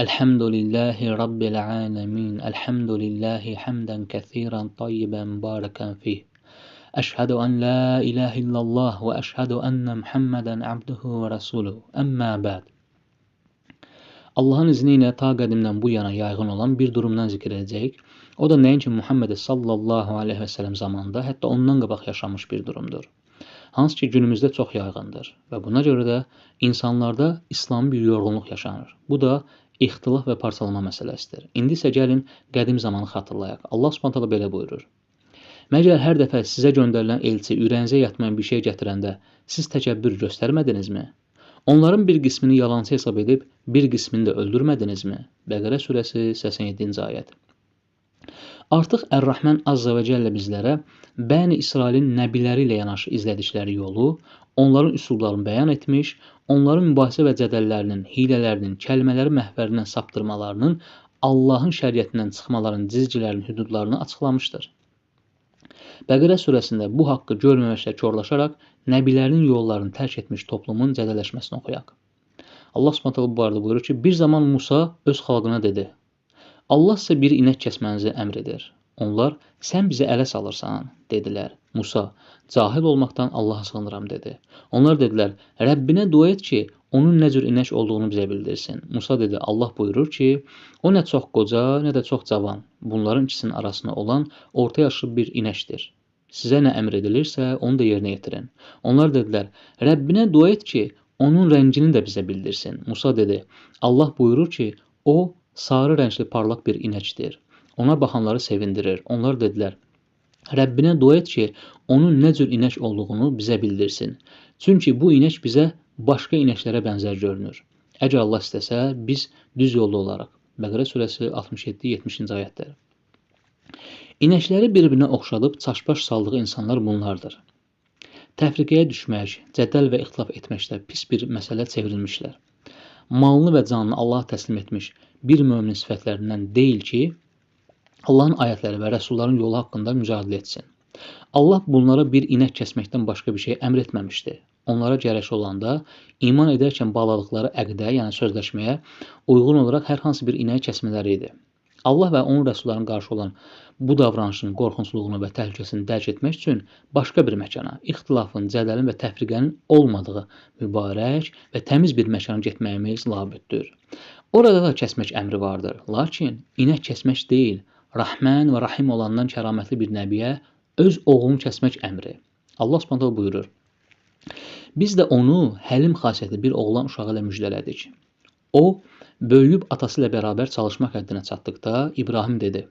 Elhamdülillahi Rabbil alemin. Elhamdülillahi hamdən kəsirən tayyibən mübarəkən fih. Əşhədü ən la ilahə illallah və əşhədü ənə Muhammədən abduhu və rasuluhu. Əmmə bəd. Allahın izni ilə ta qədimdən bu yana yayğın olan bir durumdan zikr edəcəyik. O da nəinki Muhammed sallallahu aleyhi və səlləm zamanında, hətta ondan qabaq yaşamış bir durumdur. Hansı ki günümüzdə çox yayğındır və buna görə də insanlarda İslami bir yorğunluq yaşanır. Bu da ixtilaf və parçalama məsələsidir. İndi isə gəlin qədim zamanı xatırlayaq. Allah Subhanahu taala belə buyurur: Məgər hər dəfə sizə göndərilən elçi ürəyinizə yatmayan bir şey gətirəndə siz təkəbbür göstərmədinizmi? Onların bir qismini yalançı hesab edib, bir qismini də öldürmədinizmi? Bəqərə surəsi 87-ci ayət. Artıq Ər-Rəhman Azza və Cəllə bizlərə Bəni İsrailin nəbiləri ilə yanaşı izlədikləri yolu, onların üsullarını bəyan etmiş, onların mübahisə və cədəllərinin, hilələrinin, kəlmələri məhvərindən saptırmalarının, Allahın şəriətindən çıxmaların cizgilərinin, hüdudlarını açıqlamışdır. Bəqərə surəsində bu haqqı görməməklə korlaşaraq nəbilərinin yollarını tərk etmiş toplumun cədələşməsini oxuyaq. Allah Subhanahu bu arada buyurur ki, bir zaman Musa öz xalqına dedi: Allah sizə bir inək kəsmənizi əmr edir. Onlar, sən bizə ələ salırsan, dedilər. Musa, cahil olmaqdan Allaha sığınıram, dedi. Onlar dedilər, Rəbbinə dua et ki, onun nə cür inək olduğunu bizə bildirsin. Musa dedi, Allah buyurur ki, o nə çox qoca, nə də çox cavan. Bunların ikisinin arasında olan orta yaşlı bir inəkdir. Sizə nə əmr edilirsə, onu da yerinə yetirin. Onlar dedilər, Rəbbinə dua et ki, onun rəngini də bizə bildirsin. Musa dedi, Allah buyurur ki, o sarı rəngli parlaq bir inəkdir. Ona baxanları sevindirir. Onlar dedilər, Rəbbinə dua et ki, onun nə cür inək olduğunu bizə bildirsin. Çünki bu inək bizə başqa inəklərə bənzər görünür. Əgər Allah istəsə, biz düz yolda olaraq. Bəqərə surəsi 67-70-ci ayətlər. İnəkləri bir-birinə oxşadıb çaşbaş saldığı insanlar bunlardır. Təfriqəyə düşmək, cədəl və ixtilaf etməkdə pis bir məsələ çevrilmişlər. Malını və canını Allaha təslim etmiş bir möminin sifətlərindən deyil ki, Allahın ayətləri və rəsulların yolu haqqında mücadilə etsin. Allah bunlara bir inək kəsməkdən başqa bir şey əmr etməmişdi. Onlara gərək olanda iman edərkən bağladıqları əqdə, yəni sözləşməyə uyğun olaraq hər hansı bir inəyi kəsmələri idi. Allah və onun rəsullarının qarşı olan bu davranışın qorxunculuğunu və təhlükəsini dərk etmək üçün başqa bir məkana, ixtilafın, cədəlin və təfriqənin olmadığı mübarək və təmiz bir məkana getməyimiz labüddür. Orada da kəsmək əmri vardır. Lakin inək kəsmək deyil, Rəhmən və Rahim olandan kəramətli bir nəbiyə öz oğlunu kəsmək əmri. Allah Subhanahu buyurur: Biz də onu həlim xasiyyətli bir oğlan uşağı ilə müjdələdik. O, böyüyüb atası ilə bərabər çalışmaq həddinə çatdıqda İbrahim dedi: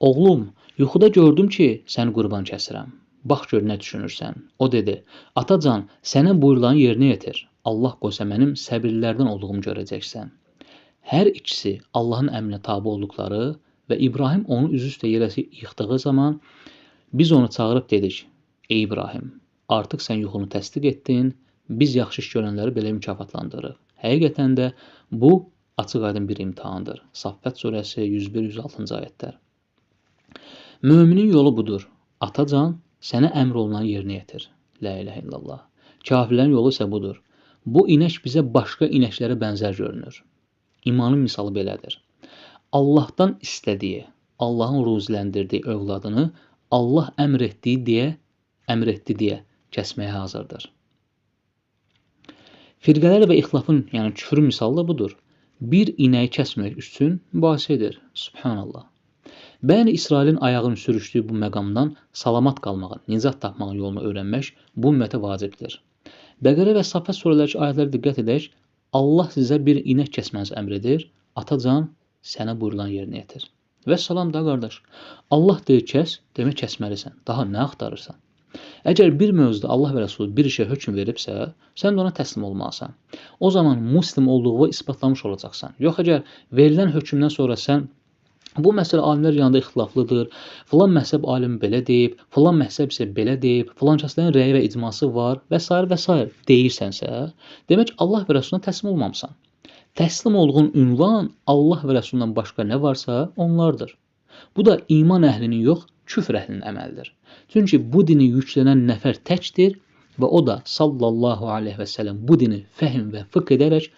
Oğlum, yuxuda gördüm ki, səni qurban kəsirəm. Bax gör nə düşünürsən. O dedi: Atacan, sənə buyurulan yerinə yetir. Allah qoysa mənim səbirlilərdən olduğumu görəcəksən. Hər ikisi Allahın əmrinə tabe olduqları və İbrahim onu üzüstə yerə yıxdığı zaman biz onu çağırıb dedik: Ey İbrahim, artıq sən yuxunu təsdiq etdin, biz yaxşı iş görənləri belə mükafatlandırırıq. Həqiqətən də bu açıq-aydın bir imtahandır. Saffət surəsi 101-106-cı ayətlər. Möminin yolu budur. Atacan, sənə əmr olunan yerinə yetir. La ilahə illallah. Kafirlərin yolu isə budur. Bu inək bizə başqa inəklərə bənzər görünür. İmanın misalı belədir. Allahdan istədiyi, Allahın ruziləndirdiyi övladını Allah əmr etdi deyə kəsməyə hazırdır. Firqələr və ixtilafın, yəni küfrün misalı da budur. Bir inəyi kəsmək üçün mübahisə edir. Subhanallah. Bəni İsrailin ayağını sürüşdüyü bu məqamdan salamat qalmağın, nicat tapmağın yolunu öyrənmək bu ümmətə vacibdir. Bəqərə və Saffət surələri ayətlərə diqqət edək. Allah sizə bir inək kəsmənizi əmr edir. Atacan, sənə buyurulan yerinə yetir. Və salam da qardaş. Allah deyir kəs, demək kəsməlisən. Daha nə axtarırsan? Əgər bir mövzuda Allah və Rəsulü bir işə hökm veribsə, sən də ona təslim olmalısan. O zaman muslim olduğunu isbatlamış olacaqsan. Yox, əgər verilən hökmdən sonra sən bu məsələ alimlər yanında ixtilaflıdır, filan məhzəb alimi belə deyib, filan məhzəb isə belə deyib, filan kəslərin rəyi və icması var və s. deyirsənsə, demək Allah və Rəsuluna təslim olmamısan. Təslim olduğun ünvan Allah və Rəsulundan başqa nə varsa onlardır. Bu da iman əhlinin yox, küfr əhlinin əməlidir. Çünki bu dini yüklənən nəfər təkdir və o da sallallahu aleyhi və səlləm bu dini fəhim və fıqh edərək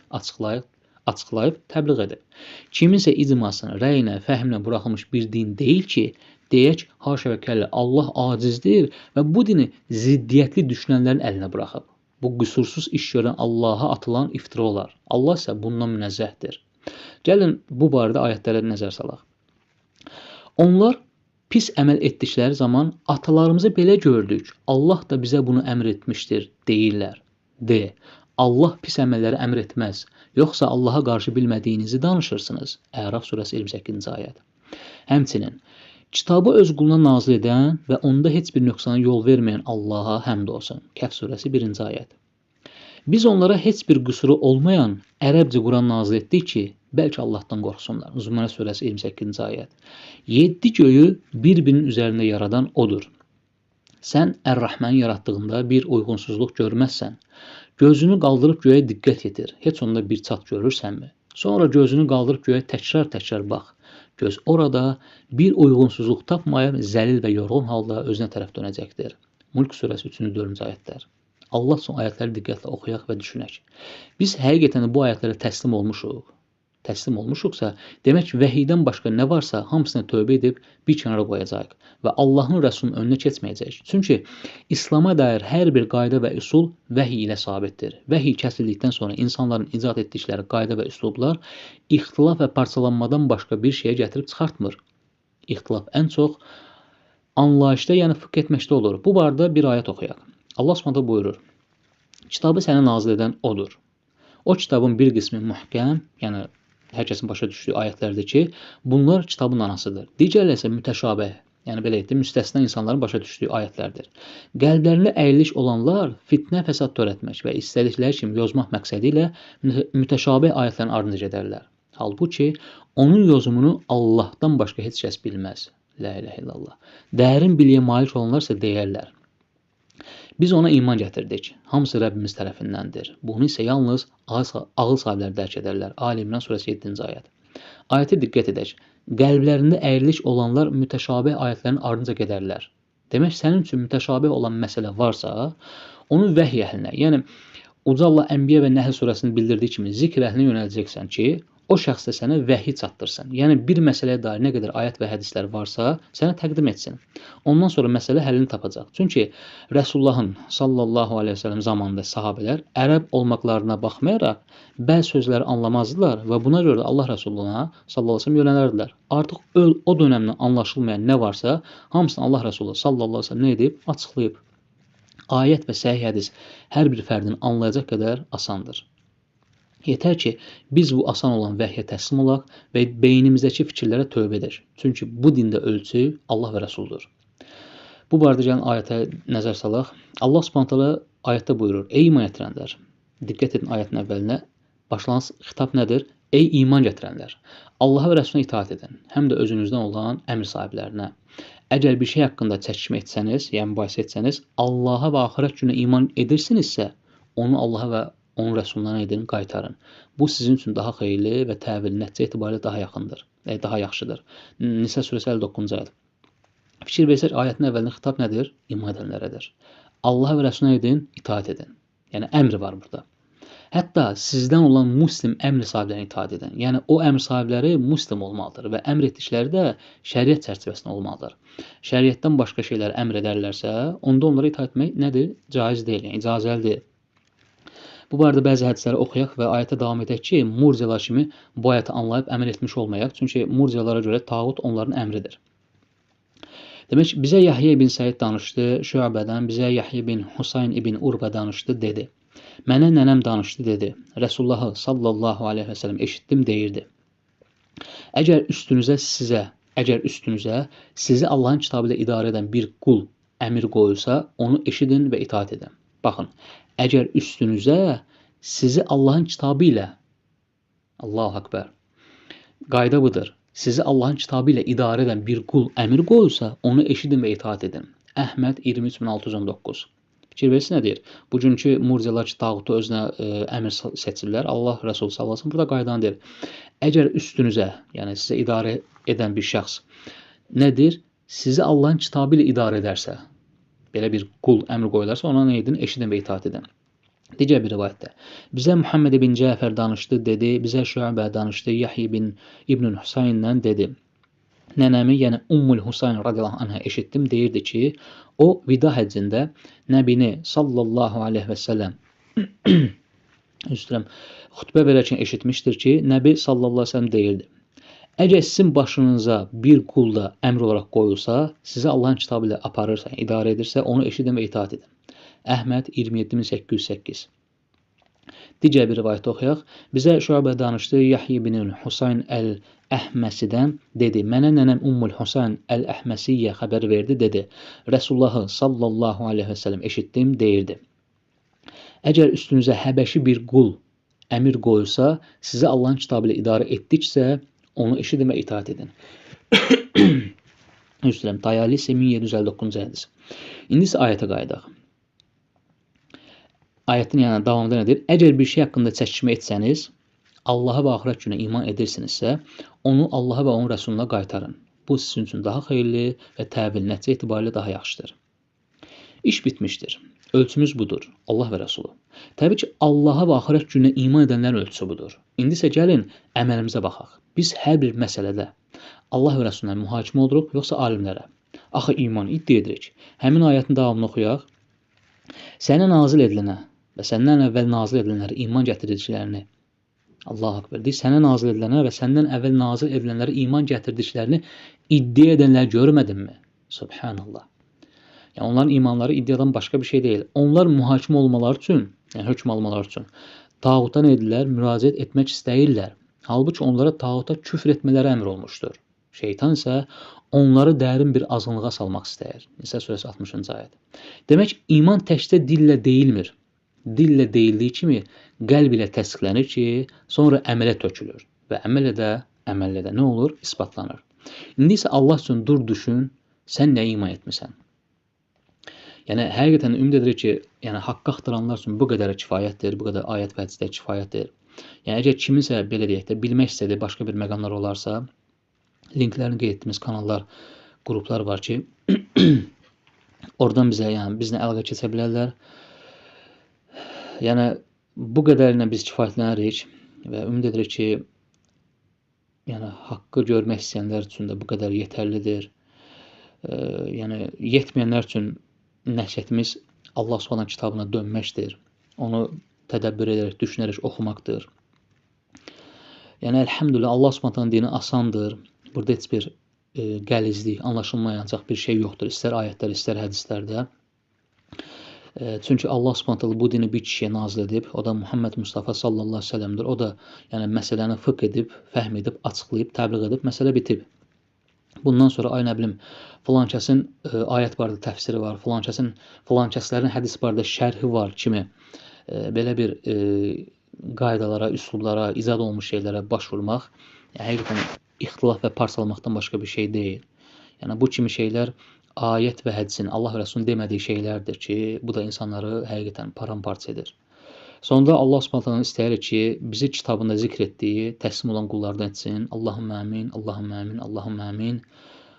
açıqlayıb təbliğ edib. Kiminsə icmasına, rəyinə, fəhminə buraxılmış bir din deyil ki, deyək, haşa və kəllə, Allah acizdir və bu dini ziddiyyətli düşünənlərin əlinə buraxıb. Bu qüsursuz iş görən Allaha atılan iftira olar. Allah isə bundan münezzəhdir. Gəlin bu barədə ayətlərə nəzər salaq. Onlar pis əməl etdikləri zaman atalarımızı belə gördük, Allah da bizə bunu əmr etmişdir deyirlər. De, Allah pis əməlləri əmr etməz, yoxsa Allaha qarşı bilmədiyinizi danışırsınız. Əraf surəsi 28-ci ayət. Həmçinin, kitabı öz quluna nazil edən və onda heç bir nöqsana yol verməyən Allaha həmd olsun. Kəhf surəsi 1-ci ayət. Biz onlara heç bir qüsuru olmayan ərəbcə Quran nazil etdik ki, bəlkə Allahdan qorxsunlar. Zümarə surəsi 28-ci ayət. 7 göyü bir-birinin üzərində yaradan odur. Sən Ər-Rəhməni yaratdığında bir uyğunsuzluq görməzsən. Gözünü qaldırıb göyə diqqət yetir. Heç onda bir çat görürsənmi? Sonra gözünü qaldırıb göyə təkrar-təkrar bax. Göz orada bir uyğunsuzluq tapmayıb zəlil və yorğun halda özünə tərəf dönəcəkdir. Mulk surəsi 3-4-cü ayətlər. Allah üçün ayətləri diqqətlə oxuyaq və düşünək. Biz həqiqətən bu ayətlərə təslim olmuşuq. Təslim olmuşuqsa, demək vəhiydən başqa nə varsa hamısına tövbə edib bir kənara qoyacağıq və Allahın Rəsulunun önünə keçməyəcəyik. Çünki İslama dair hər bir qayda və üsul vəhiy ilə sabitdir. Vəhiy kəsildikdən sonra insanların icad etdikləri qayda və üslublar ixtilaf və parçalanmadan başqa bir şeyə gətirib çıxartmır. İxtilaf ən çox anlayışda, yəni fıqh etməkdə olur. Bu barədə bir ayət oxuyaq. Allah Subhanahu buyurur: Kitabı sənə nazil edən odur. O kitabın bir qismi muhkəm, yəni hər kəsin başa düşdüyü ayətlərdir ki, bunlar kitabın anasıdır. Digərləri isə mütəşabih, yəni belə etdi, müstəsna insanların başa düşdüyü ayətlərdir. Qəlblərində əyiliş olanlar fitnə, fəsad törətmək və istədikləri kimi yozmaq məqsədi ilə mütəşabih ayətlərin ardınca gedərlər. Halbuki onun yozumunu Allahdan başqa heç kəs bilməz. La ilahe illallah. Dərin biliyə malik olanlar isə deyərlər: Biz ona iman gətirdik. Hamısı Rəbbimiz tərəfindəndir. Bunu isə yalnız ağıl sahibləri dərk edərlər. Ali İmran surəsi 7-ci ayət. Ayətə diqqət edək. Qəlblərində əyrilik olanlar mütəşabih ayətlərin ardınca gedərlər. Demək, sənin üçün mütəşabih olan məsələ varsa, onu vəhiy əhlinə, yəni Uca Allah Ənbiya və Nəhl surəsində bildirdiyi kimi zikr əhlinə yönələcəksən ki, o şəxs də sənə vəhiy çatdırsın. Yəni bir məsələyə dair nə qədər ayət və hədislər varsa, sənə təqdim etsin. Ondan sonra məsələ həllini tapacaq. Çünki Rəsullahın sallallahu aleyhi ve sellem zamanında sahabələr ərəb olmaqlarına baxmayaraq bəzi sözləri anlamazdılar və buna görə də Allah Rəsuluna sallallahu aleyhi ve sellem yönələrdilər. Artıq o dönəmdə anlaşılmayan nə varsa, hamısını Allah Rəsulu sallallahu aleyhi ve sellem nə edib? Açıqlayıb. Ayət və səhih hədis hər bir fərdin anlayacaq qədər asandır. Yetər ki, biz bu asan olan vəhyə təslim olaq və beynimizdəki fikirlərə tövbə edək. Çünki bu dində ölçü Allah və Rəsuldur. Bu barədə gəlin ayətə nəzər salaq. Allah Subhanahu taala ayətdə buyurur: Ey iman gətirənlər. Diqqət edin ayətin əvvəlinə. Başlanğıc xitab nədir? Ey iman gətirənlər. Allaha və Rəsuluna itaat edin, həm də özünüzdən olan əmr sahiblərinə. Əgər bir şey haqqında çəkişmə etsəniz, yəni mübahisə etsəniz, Allaha və axirət gününə iman edirsinizsə, onu Allaha və onun Rəsulundan edin, qaytarın. Bu sizin üçün daha xeyirli və təvil nəticə etibarilə daha yaxındır, daha yaxşıdır. Nisa surəsi 59-cu ayət. Fikir versək, ayətin əvvəlində xitab nədir? İman edənlərədir. Allaha və Rəsuluna edin, itaat edin. Yəni əmr var burada. Hətta sizdən olan muslim əmr sahiblərinə itaat edin. Yəni o əmr sahibləri muslim olmalıdır və əmr etdikləri də şəriət çərçivəsində olmalıdır. Şəriətdən başqa şeylər əmr edərlərsə, onda onlara itaat etmək nədir? Caiz deyil, yəni icazəli deyil. Bu barədə bəzi hədisləri oxuyaq və ayətə davam edək ki, murciələr kimi bu ayəti anlayıb əməl etmiş olmayaq. Çünki murciələrə görə tağut onların əmridir. Demək, bizə Yahya ibn Səid danışdı, Şüəbədən, bizə Yahya ibn Husayn ibn Urba danışdı, dedi. Mənə nənəm danışdı, dedi. Rəsullahı sallallahu aleyhi və səlləm eşitdim, deyirdi. Əgər üstünüzə sizi Allahın kitabı ilə idarə edən bir qul əmir qoyulsa, onu eşidin və itaat edin. Baxın, əgər üstünüzə sizi Allahın kitabı ilə, Allahu Akbar, qayda budur, sizi Allahın kitabı ilə idarə edən bir qul əmir qoyulsa, onu eşidin və itaat edin. Əhməd 23619. Fikir versin nə deyir? Bugünkü murciələr ki, tağutu özünə əmir seçirlər. Allah Rəsulü sallallahu əleyhi və səlləm burada qaydanı deyir. Əgər üstünüzə, yəni sizə idarə edən bir şəxs nədir? Sizi Allahın kitabı ilə idarə edərsə, belə bir qul əmr qoyularsa, ona nə edin? Eşidin və itaat edin. Digər bir rivayətdə bizə Muhammed ibn Cəfər danışdı, dedi, bizə Şüəbə danışdı, Yahya ibn Husayndan dedi. Nənəmi, yəni Ummul Husayn radiyallahu anhə eşitdim, deyirdi ki, o vida həccində Nəbini sallallahu aleyhi və səlləm xutbə verərkən eşitmişdir ki, Nəbi sallallahu aleyhi və səlləm deyirdi. Əgər sizin başınıza bir qul da əmr olaraq qoyulsa, sizi Allahın kitabı ilə aparırsa, idarə edirsə, onu eşidin və itaat edin. Əhməd 27808. Digər bir rivayət oxuyaq. Bizə Şüəbə danışdı, Yahya ibn Husayn əl-Əhməsidən dedi. Mənə nənəm Ummul Husayn əl-Əhməsiyə xəbər verdi, dedi. Rəsullahı sallallahu aleyhi və səlləm eşitdim, deyirdi. Əgər üstünüzə həbəşi bir qul əmir qoyulsa, sizi Allahın kitabı ilə idarə etdiksə, onu eşidin və itaat edin. Tayalisi 1759-cu hədis. İndi isə ayətə qayıdaq. Ayətin yəni davamında nədir? Əgər bir şey haqqında çəkişmə etsəniz, Allaha və axirət günə iman edirsinizsə, onu Allaha və onun rəsuluna qaytarın. Bu sizin üçün daha xeyirli və təvil nəticə etibarilə daha yaxşıdır. İş bitmişdir. Ölçümüz budur. Allah və Rəsulu. Təbii ki, Allaha və axirət günə iman edənlərin ölçüsü budur. İndi isə gəlin əməlimizə baxaq. Biz hər bir məsələdə Allah və Rəsuluna mühakimə oluruq, yoxsa alimlərə? Axı iman iddia edirik. Həmin ayətin davamını oxuyaq. Sənə nazil edilənə və səndən əvvəl nazil edilənlərə iman gətirdiklərini, Allah Akbar, deyir, sənə nazil edilənə və səndən əvvəl nazil edilənlərə iman gətirdiklərini iddia edənlər görmədinmi? Subhanallah. Yəni, onların imanları iddiadan başqa bir şey deyil. Onlar mühakimə olmaları üçün, yəni hökm almaları üçün tağuta nə edirlər? Müraciət etmək istəyirlər. Halbuki onlara tağuta küfr etmələri əmr olmuşdur. Şeytan isə onları dərin bir azğınlığa salmaq istəyir. Nisa surəsi 60-cı ayəd. Demək, iman təkcə dillə deyilmir. Dillə deyildiyi kimi qəlb ilə təsdiqlənir ki, sonra əmələ tökülür və əməllə də nə olur? İsbatlanır. İndi isə Allah üçün dur düşün, sən nə iman etmisən? Yəni, həqiqətən ümid edirik ki, yəni, haqq axtaranlar üçün bu qədər kifayətdir, bu qədər ayət və hədisdə kifayətdir. Yəni, əgər kiminsə, belə deyək də, bilmək istədiyi başqa bir məqamlar olarsa, linklərini qeyd etdiyimiz kanallar, qruplar var ki, oradan bizlə əlaqə keçə bilərlər. Yəni, bu qədərinə biz kifayətlənirik və ümid edirik ki, yəni, haqqı görmək istəyənlər üçün də bu qədər yetərlidir. Yəni, yetməyənlər üçün nəsiyyətimiz Allah Subhanahu kitabına dönməkdir. Onu tədəbbür edərək, düşünərək oxumaqdır. Yəni, əlhəmdülillah, Allah Subhanahu dini asandır. Burada heç bir qəlizlik, anlaşılmayacaq bir şey yoxdur. İstər ayətlər, istər hədislərdə. Çünki Allah Subhanahu bu dini bir kişiyə nazil edib, o da Muhammed Mustafa sallallahu aleyhi ve sellem'dir. O da yəni məsələni fıkh edib, fəhm edib, açıqlayıb, təbliğ edib, məsələ bitib. Bundan sonra ay nə bilim filankəsin ayət barədə təfsiri var, filankəslərin hədis barədə şərhi var kimi belə bir qaydalara, üslublara, izad olmuş şeylərə baş vurmaq həqiqətən ixtilaf və parçalamaqdan başqa bir şey deyil. Yəni bu kimi şeylər ayət və hədisin, Allah və Rəsulun demədiyi şeylərdir ki, bu da insanları həqiqətən paramparça edir. Sonunda Allah Subhanahu istəyir ki, bizi kitabında zikr etdiyi, təslim olan qullardan etsin. Allahumma amin, Allahumma amin, Allahumma amin.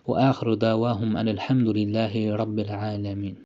Və axiru davahum enelhamdülillahi rabbil alamin.